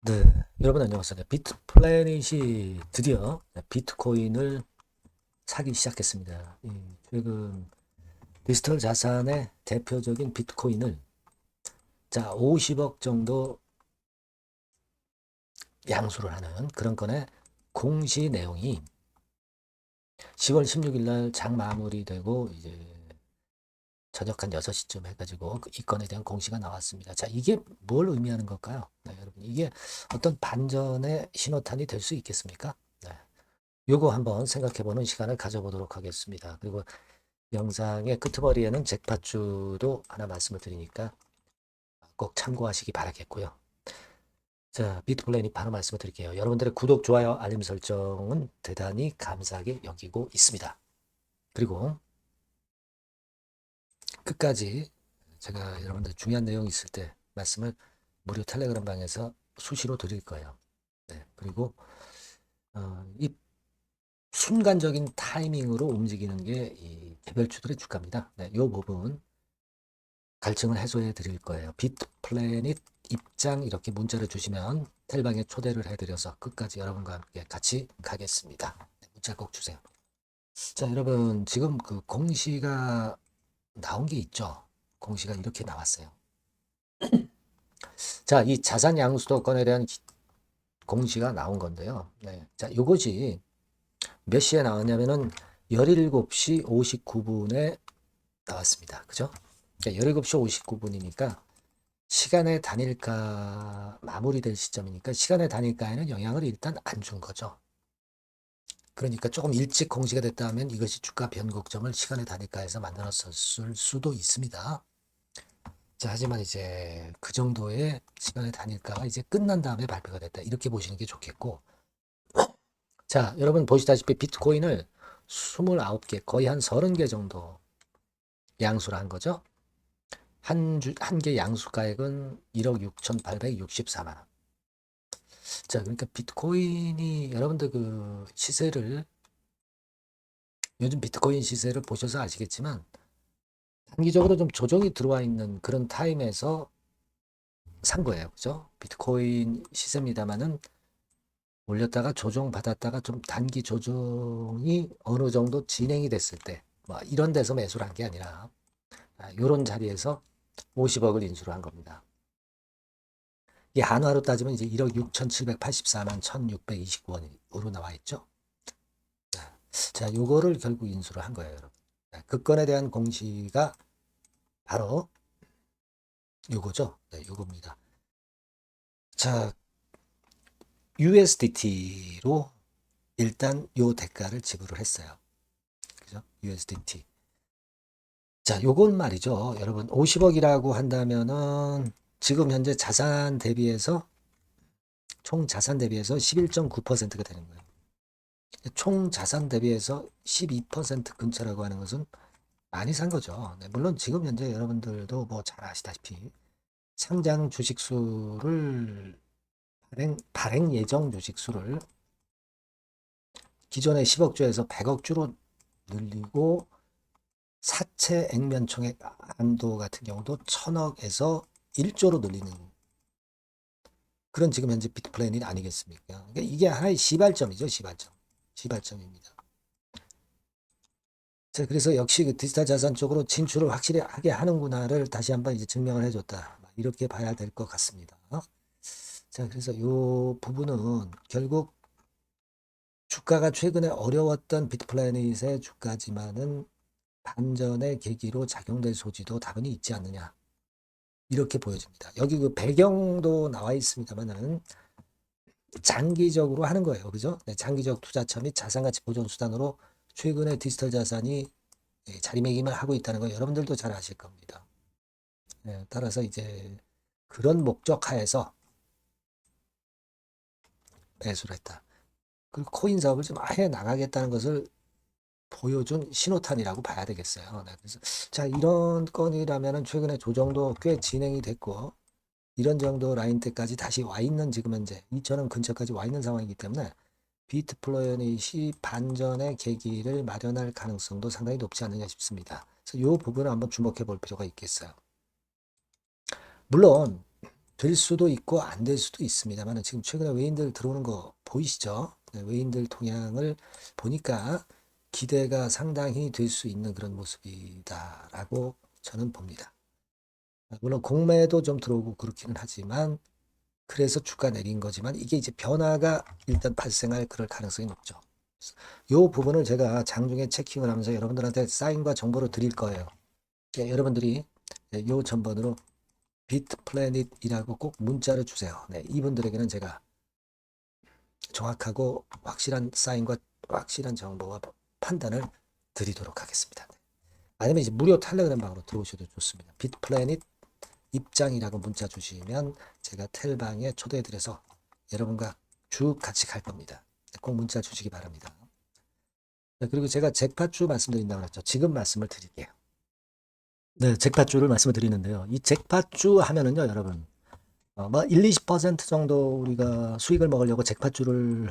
네, 여러분 안녕하세요. 비트플래닛이 드디어 비트코인을 사기 시작했습니다. 최근 디지털 자산의 대표적인 비트코인을 50억 정도 양수를 하는 그런 건의 공시 내용이 10월 16일 날 장 마무리되고 이제 저녁 한 6시쯤 해가지고 이 건에 대한 공시가 나왔습니다. 이게 뭘 의미하는 걸까요? 네, 여러분 이게 어떤 반전의 신호탄이 될 수 있겠습니까? 네. 요거 한번 생각해보는 시간을 가져보도록 하겠습니다. 그리고 영상의 끄트머리에는 잭팟주도 하나 말씀을 드리니까 꼭 참고하시기 바라겠고요. 비트플래닛 바로 말씀을 드릴게요. 여러분들의 구독, 좋아요, 알림 설정은 대단히 감사하게 여기고 있습니다. 그리고 끝까지 제가 여러분들 중요한 내용이 있을 때 말씀을 무료 텔레그램 방에서 수시로 드릴 거예요. 네, 그리고 이 순간적인 타이밍으로 움직이는 게 이 개별주들의 주가입니다. 네, 이 부분 갈증을 해소해 드릴 거예요. 비트플래닛 입장 이렇게 문자를 주시면 텔방에 초대를 해드려서 끝까지 여러분과 함께 같이 가겠습니다. 네, 문자 꼭 주세요. 여러분 지금 그 공시가 나온 게 있죠. 공시가 이렇게 나왔어요. 이 자산 양수도권에 대한 공시가 나온 건데요. 네. 요것이 몇 시에 나왔냐면은 17시 59분에 나왔습니다. 그죠? 17시 59분이니까 시간의 단일가 마무리될 시점이니까 시간의 단일가에는 영향을 일단 안 준 거죠. 그러니까 조금 일찍 공시가 됐다 하면 이것이 주가 변곡점을 시간의 단일가에서 만들었을 수도 있습니다. 하지만 이제 그 정도의 시간의 단일가가 이제 끝난 다음에 발표가 됐다. 이렇게 보시는 게 좋겠고. 여러분 보시다시피 비트코인을 29개, 거의 한 30개 정도 양수를 한 거죠. 한 개 양수가액은 1억 6,864만 원. 그러니까 비트코인이 여러분들 그 시세를 요즘 비트코인 시세를 보셔서 아시겠지만 단기적으로 좀 조정이 들어와 있는 그런 타임에서 산 거예요. 그죠? 비트코인 시세입니다만은 올렸다가 조정 받았다가 좀 단기 조정이 어느 정도 진행이 됐을 때 뭐 이런 데서 매수를 한 게 아니라 이런 자리에서 50억을 인수를 한 겁니다. 이 한화로 따지면 이제 1억 6,784만 1,629원으로 나와 있죠. 요거를 결국 인수를 한 거예요, 여러분. 그 건에 대한 공시가 바로 요거죠. 네, 요겁니다. USDT로 일단 요 대가를 지불을 했어요. 그죠? USDT. 요건 말이죠. 여러분, 50억이라고 한다면은 지금 현재 자산 대비해서 총 자산 대비해서 11.9%가 되는 거예요. 총 자산 대비해서 12% 근처라고 하는 것은 많이 산 거죠. 네, 물론 지금 현재 여러분들도 뭐 잘 아시다시피 상장 주식수를 발행 예정 주식수를 기존의 10억 주에서 100억 주로 늘리고 사채 액면총액 한도 같은 경우도 1000억에서 1조로 늘리는 그런 지금 현재 비트플래닛 아니겠습니까? 그러니까 이게 하나의 시발점이죠, 시발점. 시발점입니다. 그래서 역시 그 디지털 자산 쪽으로 진출을 확실히 하게 하는구나를 다시 한번 이제 증명을 해줬다. 이렇게 봐야 될 것 같습니다. 그래서 이 부분은 결국 주가가 최근에 어려웠던 비트플래닛의 주가지만은 반전의 계기로 작용될 소지도 다분히 있지 않느냐. 이렇게 보여집니다. 여기 그 배경도 나와 있습니다만은 장기적으로 하는 거예요. 그죠? 네, 장기적 투자처 및 자산가치 보존 수단으로 최근에 디지털 자산이 자리매김을 하고 있다는 거 여러분들도 잘 아실 겁니다. 따라서 이제 그런 목적 하에서 매수를 했다. 그리고 코인 사업을 좀 아예 나가겠다는 것을 보여준 신호탄이라고 봐야 되겠어요. 네, 그래서 이런 건이라면은 최근에 조정도 꽤 진행이 됐고 이런 정도 라인대까지 다시 와 있는 지금 현재 2,000원 근처까지 와 있는 상황이기 때문에 비트플래닛이 반전의 계기를 마련할 가능성도 상당히 높지 않느냐 싶습니다. 그래서 이 부분을 한번 주목해 볼 필요가 있겠어요. 물론 될 수도 있고 안 될 수도 있습니다만 지금 최근에 외인들 들어오는 거 보이시죠? 네, 외인들 동향을 보니까 기대가 상당히 될 수 있는 그런 모습이다라고 저는 봅니다. 물론 공매도 좀 들어오고 그렇기는 하지만 그래서 주가 내린 거지만 이게 이제 변화가 일단 발생할 그럴 가능성이 높죠. 이 부분을 제가 장중에 체킹을 하면서 여러분들한테 사인과 정보를 드릴 거예요. 네, 여러분들이 이 전번으로 비트플래닛이라고 꼭 문자를 주세요. 네, 이분들에게는 제가 정확하고 확실한 사인과 확실한 정보와 판단을 드리도록 하겠습니다. 아니면 이제 무료 텔레그램 방으로 들어오셔도 좋습니다. 비트플래닛 입장이라고 문자 주시면 제가 텔방에 초대해드려서 여러분과 쭉 같이 갈 겁니다. 꼭 문자 주시기 바랍니다. 그리고 제가 잭팟주 말씀드린다고 했죠. 지금 말씀을 드릴게요. 네, 잭팟주를 말씀을 드리는데요. 이 잭팟주 하면은요, 여러분, 뭐 1, 20% 정도 우리가 수익을 먹으려고 잭팟주를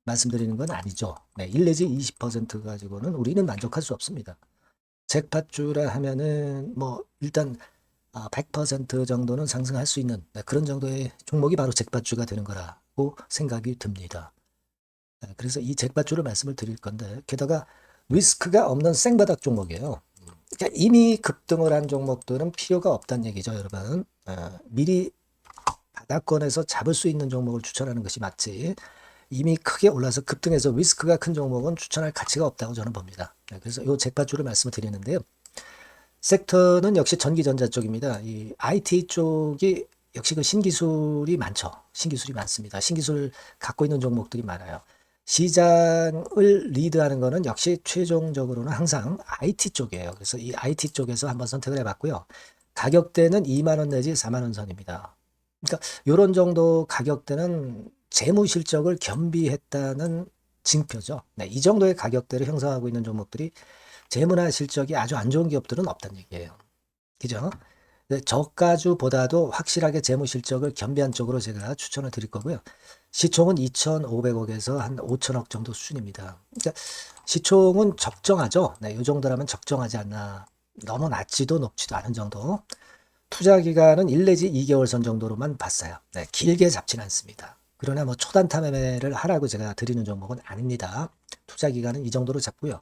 말씀드리는 건 아니죠. 네, 1 내지 20% 가지고는 우리는 만족할 수 없습니다. 잭팟주라 하면은 뭐 일단 100% 정도는 상승할 수 있는 그런 정도의 종목이 바로 잭팟주가 되는 거라고 생각이 듭니다. 그래서 이 잭팟주를 말씀을 드릴 건데 게다가 리스크가 없는 생바닥 종목이에요. 그러니까 이미 급등을 한 종목들은 필요가 없다는 얘기죠, 여러분. 미리 바닥권에서 잡을 수 있는 종목을 추천하는 것이 맞지. 이미 크게 올라서 급등해서 리스크가 큰 종목은 추천할 가치가 없다고 저는 봅니다. 그래서 이 잭팟주를 말씀을 드리는데요. 섹터는 역시 전기전자 쪽입니다. 이 IT 쪽이 역시 그 신기술이 많죠. 신기술이 많습니다. 신기술 갖고 있는 종목들이 많아요. 시장을 리드하는 거는 역시 최종적으로는 항상 IT 쪽이에요. 그래서 이 IT 쪽에서 한번 선택을 해봤고요. 가격대는 2만 원 내지 4만 원 선입니다. 그러니까 이런 정도 가격대는 재무 실적을 겸비했다는 징표죠. 네, 이 정도의 가격대를 형성하고 있는 종목들이 재무나 실적이 아주 안 좋은 기업들은 없다는 얘기예요. 그죠? 저가주보다도 확실하게 재무 실적을 겸비한 쪽으로 제가 추천을 드릴 거고요. 시총은 2,500억에서 한 5천억 정도 수준입니다. 그러니까 시총은 적정하죠. 네, 이 정도라면 적정하지 않나. 너무 낮지도 높지도 않은 정도. 투자 기간은 1 내지 2개월 선 정도로만 봤어요. 네, 길게 잡지는 않습니다. 그러나 뭐 초단타 매매를 하라고 제가 드리는 종목은 아닙니다. 투자 기간은 이 정도로 잡고요.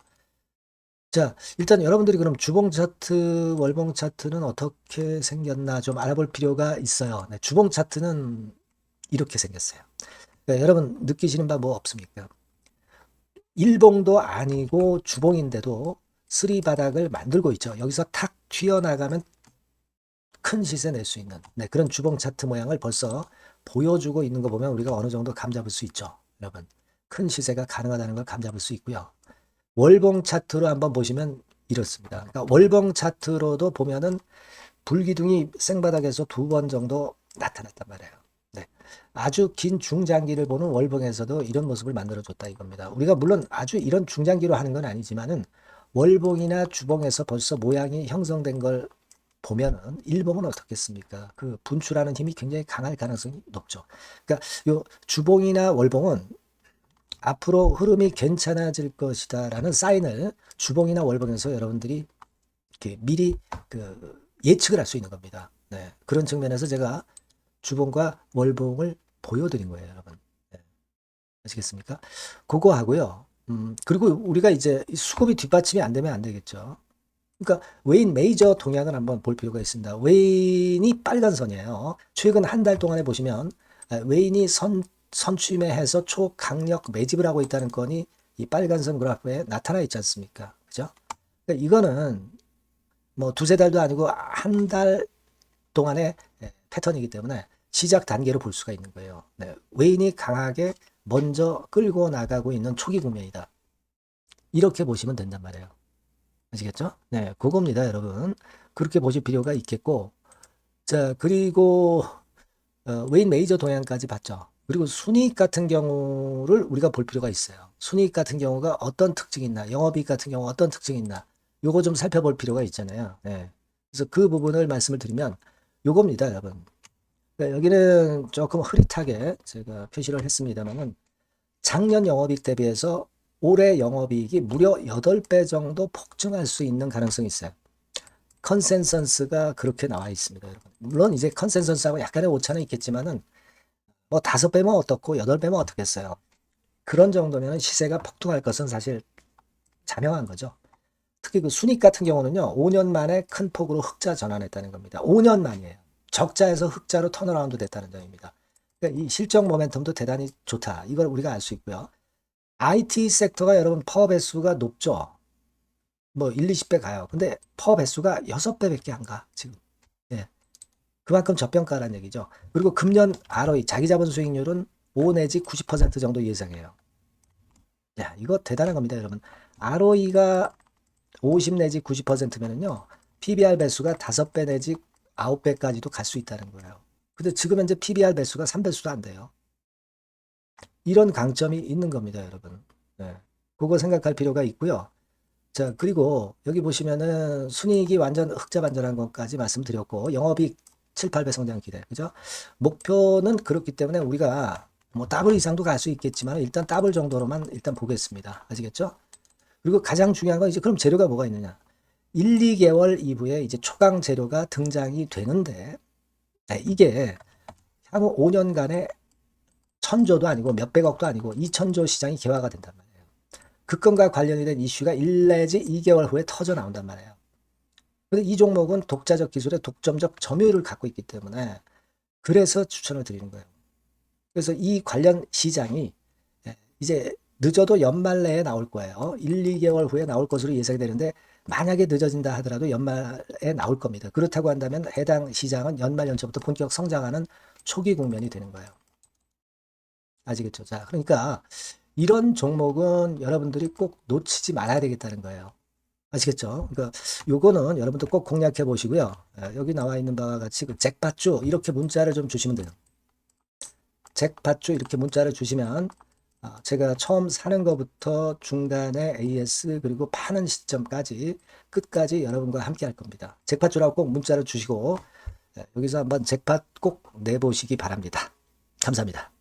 자, 일단 여러분들이 그럼 주봉 차트, 월봉 차트는 어떻게 생겼나 좀 알아볼 필요가 있어요. 네, 주봉 차트는 이렇게 생겼어요. 그러니까 여러분 느끼시는 바 뭐 없습니까? 일봉도 아니고 주봉인데도 쓰리 바닥을 만들고 있죠. 여기서 탁 튀어나가면 큰 시세 낼 수 있는 그런 주봉 차트 모양을 벌써 보여주고 있는 거 보면 우리가 어느 정도 감잡을 수 있죠. 여러분 큰 시세가 가능하다는 걸 감잡을 수 있고요. 월봉 차트로 한번 보시면 이렇습니다. 그러니까 월봉 차트로도 보면은 불기둥이 생바닥에서 2번 정도 나타났단 말이에요. 네. 아주 긴 중장기를 보는 월봉에서도 이런 모습을 만들어줬다 이겁니다. 우리가 물론 아주 이런 중장기로 하는 건 아니지만은 월봉이나 주봉에서 벌써 모양이 형성된 걸 보면은 일봉은 어떻겠습니까? 그 분출하는 힘이 굉장히 강할 가능성이 높죠. 그러니까 요 주봉이나 월봉은 앞으로 흐름이 괜찮아질 것이다라는 사인을 주봉이나 월봉에서 여러분들이 이렇게 미리 그 예측을 할 수 있는 겁니다. 네. 그런 측면에서 제가 주봉과 월봉을 보여드린 거예요, 여러분. 네. 아시겠습니까? 그거 하고요. 그리고 우리가 이제 수급이 뒷받침이 안 되면 안 되겠죠. 그러니까 웨인 메이저 동향을 한번 볼 필요가 있습니다. 웨인이 빨간 선이에요. 최근 한 달 동안에 보시면 웨인이 선취매해서 초강력 매집을 하고 있다는 건이 이 빨간 선 그래프에 나타나 있지 않습니까? 그죠? 그러니까 이거는 뭐 두세 달도 아니고 한 달 동안의 패턴이기 때문에 시작 단계로 볼 수가 있는 거예요. 네, 웨인이 강하게 먼저 끌고 나가고 있는 초기 국면이다. 이렇게 보시면 된단 말이에요. 아시겠죠? 네, 그겁니다, 여러분. 그렇게 보실 필요가 있겠고, 자, 그리고 웨인 메이저 동향까지 봤죠. 그리고 순이익 같은 경우를 우리가 볼 필요가 있어요. 순이익 같은 경우가 어떤 특징이 있나, 영업이익 같은 경우 어떤 특징이 있나, 요거 좀 살펴볼 필요가 있잖아요. 네. 그래서 그 부분을 말씀을 드리면 요겁니다, 여러분. 그러니까 여기는 조금 흐릿하게 제가 표시를 했습니다만은 작년 영업이익 대비해서 올해 영업이익이 무려 8배 정도 폭증할 수 있는 가능성이 있어요. 컨센서스가 그렇게 나와 있습니다, 여러분. 물론 이제 컨센서스하고 약간의 오차는 있겠지만은 뭐 5배면 어떻고 8배면 어떻겠어요. 그런 정도면 시세가 폭등할 것은 사실 자명한 거죠. 특히 그 순익 같은 경우는요, 5년 만에 큰 폭으로 흑자 전환했다는 겁니다. 5년 만이에요. 적자에서 흑자로 턴어라운드 됐다는 점입니다. 그러니까 이 실적 모멘텀도 대단히 좋다. 이걸 우리가 알 수 있고요. IT 섹터가 여러분 퍼 배수가 높죠. 뭐 1, 20배 가요. 근데 퍼 배수가 6배밖에 안 가, 지금. 예. 그만큼 저평가라는 얘기죠. 그리고 금년 ROE, 자기 자본 수익률은 5 내지 90% 정도 예상해요. 야, 이거 대단한 겁니다, 여러분. ROE가 50 내지 90%면은요, PBR 배수가 5배 내지 9배까지도 갈 수 있다는 거예요. 근데 지금 현재 PBR 배수가 3배수도 안 돼요. 이런 강점이 있는 겁니다, 여러분. 네. 그거 생각할 필요가 있고요. 자, 그리고 여기 보시면은 순이익이 완전 흑자 반전한 것까지 말씀드렸고, 영업이익 7, 8배 성장 기대. 그죠? 목표는 그렇기 때문에 우리가 뭐 더블 이상도 갈 수 있겠지만 일단 더블 정도로만 일단 보겠습니다. 아시겠죠? 그리고 가장 중요한 건 이제 그럼 재료가 뭐가 있느냐? 1, 2개월 이후에 이제 초강 재료가 등장이 되는데, 네, 이게 향후 5년간의 천조도 아니고 몇백억도 아니고 2천조 시장이 개화가 된단 말이에요. 그 건과 관련이 된 이슈가 1 내지 2개월 후에 터져 나온단 말이에요. 근데 이 종목은 독자적 기술의 독점적 점유율을 갖고 있기 때문에 그래서 추천을 드리는 거예요. 그래서 이 관련 시장이 이제 늦어도 연말 내에 나올 거예요. 1, 2개월 후에 나올 것으로 예상이 되는데 만약에 늦어진다 하더라도 연말에 나올 겁니다. 그렇다고 한다면 해당 시장은 연말 연초부터 본격 성장하는 초기 국면이 되는 거예요. 아시겠죠? 자, 그러니까 이런 종목은 여러분들이 꼭 놓치지 말아야 되겠다는 거예요. 아시겠죠? 그러니까 요거는 여러분들 꼭 공략해 보시고요. 여기 나와 있는 바와 같이 그 잭팟주 이렇게 문자를 좀 주시면 돼요. 잭팟주 이렇게 문자를 주시면 제가 처음 사는 것부터 중간에 AS 그리고 파는 시점까지 끝까지 여러분과 함께 할 겁니다. 잭팟주라고 꼭 문자를 주시고 여기서 한번 잭팟 꼭 내보시기 바랍니다. 감사합니다.